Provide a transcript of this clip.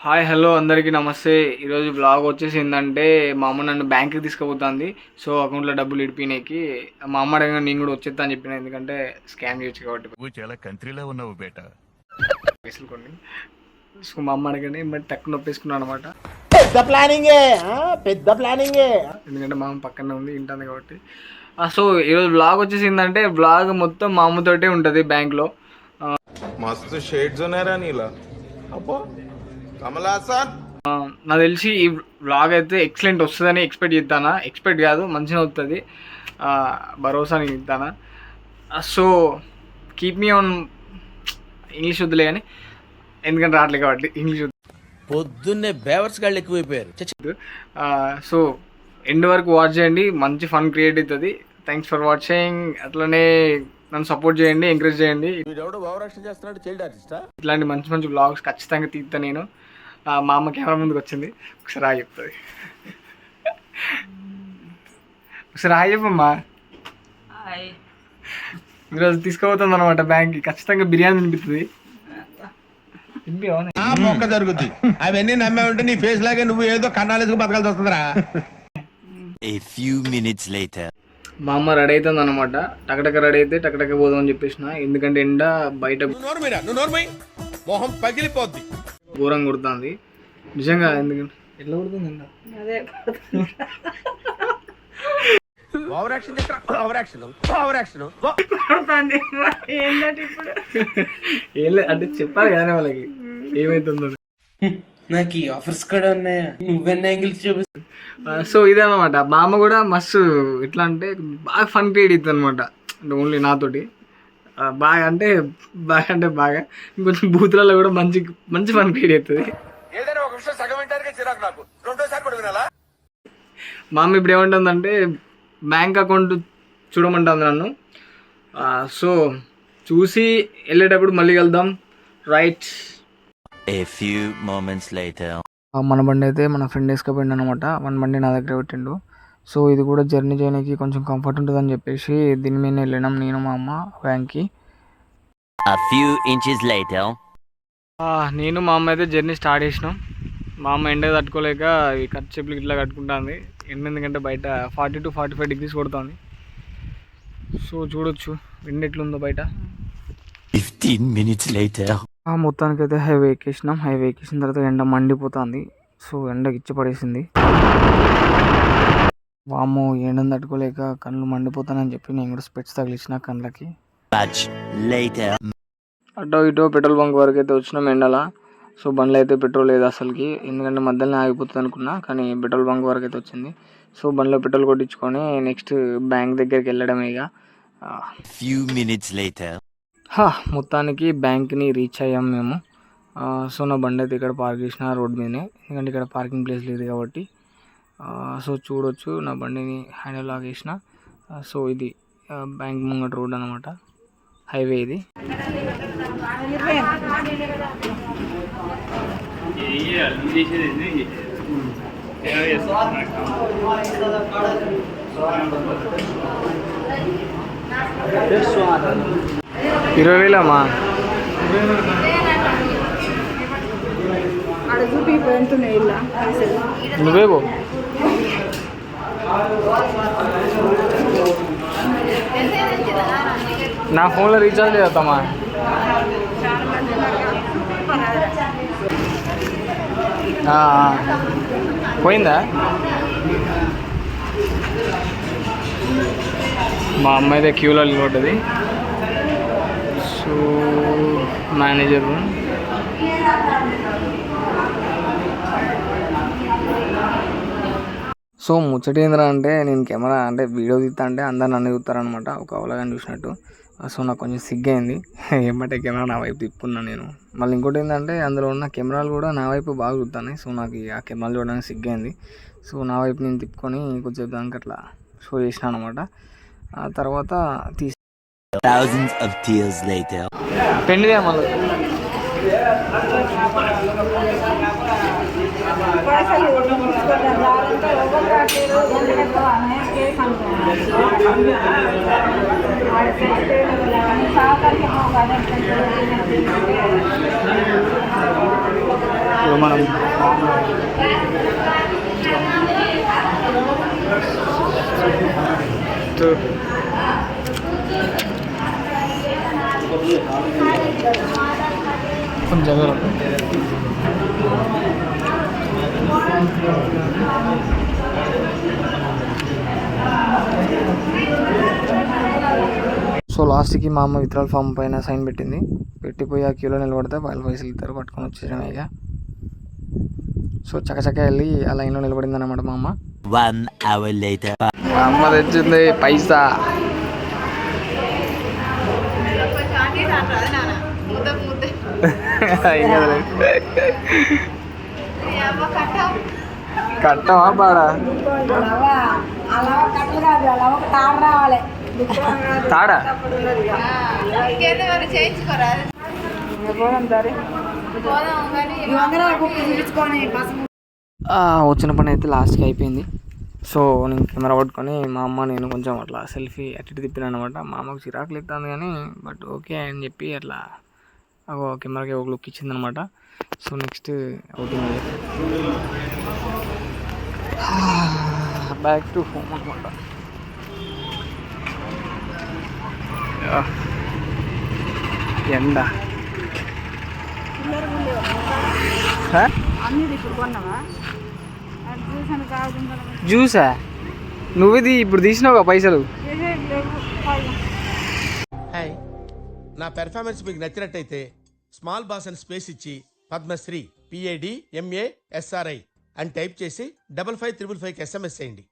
Hi hello అందరికీ నమస్తే. ఈరోజు బ్లాగ్ వచ్చేసి ఏంటంటే మా అమ్మ నన్ను బ్యాంక్కి తీసుకుపోతుంది. సో అకౌంట్లో డబ్బులు ఇడిపినాకి మా అమ్మ అడగ నేను కూడా వచ్చేస్తా అని చెప్పిన, ఎందుకంటే స్కామ్ చేయొచ్చు కాబట్టి. నువ్వు చాలా కంట్రీలో ఉన్నావు బేట. పైసలు కొన్ని సో మా అమ్మ అడగని బట్ టక్కు నొప్పేసుకున్నాను అనమాట. పెద్ద ప్లానింగే ఎందుకంటే మా అమ్మ పక్కనే ఉంది, ఇంటుంది కాబట్టి. సో ఈరోజు బ్లాగ్ వచ్చేసి ఏంటంటే బ్లాగ్ మొత్తం మా అమ్మతోటే ఉంటుంది బ్యాంక్లో. మస్తు షేడ్స్ ఉన్నారా నీలా అబ్బో కమలాసన్. నాకు తెలిసి ఈ వ్లాగ్ అయితే ఎక్సలెంట్ వస్తుందని ఎక్స్పెక్ట్ కాదు, మంచిగా వస్తుంది, భరోసాని ఇస్తానా. So keep me on. English వద్దులే కానీ, ఎందుకంటే రావట్లేదు కాబట్టి ఇంగ్లీష్ పొద్దున్నే బేవర్స్ గాళ్ళు ఎక్కువైపోయారు. సో ఎండ్ వరకు వాచ్ చేయండి, మంచి ఫన్ క్రియేట్ అవుతుంది. Thanks for watching. అట్లనే నన్ను సపోర్ట్ చేయండి, ఎంకరేజ్ చేయండి. ఇట్లాంటి మంచి మంచి బ్లాగ్స్ ఖచ్చితంగా తీస్తా నేను. మా అమ్మ కెమెరా ముందుకు వచ్చింది, ఒకసారి హాయ్ చెప్తుంది. ఒకసారి హాయ్ చెప్పమ్మా. ఈరోజు తీసుకుపోతుంది అనమాట బ్యాంక్కి, ఖచ్చితంగా బిర్యానీ తినిపిస్తుంది. మొక్క జరుగుద్ది అవన్నీ నమ్మే ఉంటే నీ ఫేస్ లాగే నువ్వు ఏదో కన్నాలేసుకు బతకాల్సి వస్తుందిరా. మా అమ్మ రెడీ అవుతుంది అనమాట. టకటక రెడీ అయితే టకటక పోదాం అని చెప్పేసిన, ఎందుకంటే ఎండ బయట మొహం పగిలిపోద్ది, ఘోరంగా కొడుతుంది నిజంగా. ఎందుకంటే ఎట్లా కొడుతుంది ఎండ, ఏం లేదు అంటే చెప్పాలి కదా వాళ్ళకి ఏమైతుందో. నాకు ఈ ఆఫర్స్ కూడా ఉన్నాయా, నువ్వెన్న యాంగిల్స్ చూపిస్తా. సో ఇదే అనమాట. మా అమ్మ కూడా మస్తు ఎట్లా అంటే బాగా ఫన్ క్రియేట్ అవుతుంది అనమాట. అంటే ఓన్లీ నాతోటి బాగా అంటే బాగా ఇంకొంచెం బూతులలో కూడా మంచి మంచి ఫన్ క్రియేట్ అవుతుంది. మా అమ్మ ఇప్పుడు ఏమంటుందంటే బ్యాంక్ అకౌంట్ చూడమంటుంది నన్ను. సో చూసి వెళ్ళేటప్పుడు మళ్ళీ వెళ్దాం, రైట్. మన బండి అయితే మన ఫ్రెండ్ వేసుకపోయిండు అనమాట. మన బండి నా దగ్గర పెట్టిండు. సో ఇది కూడా జర్నీ చేయడానికి కొంచెం కంఫర్ట్ ఉంటుంది అని చెప్పేసి దీని మీద వెళ్ళినాం నేను మా అమ్మ బ్యాంక్కి. నేను మా అమ్మ అయితే జర్నీ స్టార్ట్ చేసినాం. మా అమ్మ ఎండ తట్టుకోలేక ఈ చెప్పులు ఇట్లా కట్టుకుంటుంది. ఎందుకంటే బయట 40 to 45 degrees కొడుతుంది. సో చూడొచ్చు ఎండ ఎట్లుందో బయట. 15 minutes later. మొత్తానికి అయితే హైవే ఎక్కేసిన తర్వాత ఎండ మండిపోతుంది. సో ఎండకి ఇచ్చి పడేసింది. వాము ఎండను తట్టుకోలేక కళ్ళు మండిపోతానని చెప్పి నేను కూడా స్పెట్స్ తగిలిసిన కళ్ళకి. అటో ఇటో పెట్రోల్ బంక్ వరకు అయితే వచ్చినాం ఎండలా. సో బండ్లో అయితే పెట్రోల్ లేదు అసలుకి, ఎందుకంటే మధ్యలోనే ఆగిపోతుంది అనుకున్నా, కానీ పెట్రోల్ బంక్ వరకు అయితే వచ్చింది. సో బండ్లో పెట్రోల్ కొట్టించుకొని నెక్స్ట్ బ్యాంక్ దగ్గరికి వెళ్ళడమే ఇక. మొత్తానికి బ్యాంక్ని రీచ్ అయ్యాం మేము. సో నా బండి అయితే ఇక్కడ పార్క్ చేసిన రోడ్ మీదనే, ఎందుకంటే ఇక్కడ పార్కింగ్ ప్లేస్ లేదు కాబట్టి. సో చూడొచ్చు నా బండిని హ్యాండిల్ లాక్ చేసిన. సో ఇది బ్యాంక్ ముంగట రోడ్ అనమాట, హైవే ఇది. ఇరవై వేలమ్మా. నువ్వే పో. నా ఫోన్లో రీఛార్జ్ చేస్తామా. పోయిందా? మా అమ్మ అయితే క్యూలో ఉంటుంది. So manager room. సో ముచ్చట ఏంద్రా అంటే నేను కెమెరా అంటే వీడియో తీస్తా అంటే అందరు నన్ను చూస్తారనమాట, ఒక అవలగాని చూసినట్టు. సో నాకు కొంచెం సిగ్గైంది, ఏమంటే కెమెరా నా వైపు తిప్పుకున్నా నేను. మళ్ళీ ఇంకోటి ఏంటంటే అందులో ఉన్న కెమెరాలు కూడా నా వైపు బాగా చూస్తున్నాయి. సో నాకు ఆ కెమెరాలు చూడడానికి సిగ్గైంది. సో నా వైపు నేను తిప్పుకొని కొంచెం దానికి అట్లా షో చేసిన అనమాట. ఆ తర్వాత పెండిదే మళ్ళీ మనం కొంచెం సో లాస్ట్కి మా అమ్మ విత్డ్రాల్ ఫామ్ పైన సైన్ పెట్టింది. పెట్టిపోయి ఆ క్యూలో నిలబడితే వాళ్ళు పైసలు ఇస్తారు, పట్టుకొని వచ్చేసాం ఇక. సో చకచక వెళ్ళి ఆ లైన్లో నిలబడింది అన్నమాట మా అమ్మ. 1 hour later. మా అమ్మ తెచ్చింది పైసా. కట్టవా బాడా తాడా వచ్చిన పని అయితే లాస్ట్కి అయిపోయింది. సో నేను కెమెరా పట్టుకొని మా అమ్మ నేను కొంచెం అట్లా సెల్ఫీ అటు తిప్పినాను అనమాట. మా అమ్మకు చిరాకు లేస్తుంది కానీ బట్ ఓకే అని చెప్పి అట్లా కెమెరాకి ఒక లుక్ ఇచ్చిందనమాట. So next outing back to home అనమాట. ఎండ జ్యూసా నువ్వు ఇప్పుడు తీసినావుగా పైసలు. హాయ్, నా పెర్ఫార్మెన్స్ మీకు నచ్చినట్టయితే స్మాల్ బాస్ అని స్పేస్ ఇచ్చి పద్మశ్రీ PADMASRI అని టైప్ చేసి 5555 SMS చేయండి.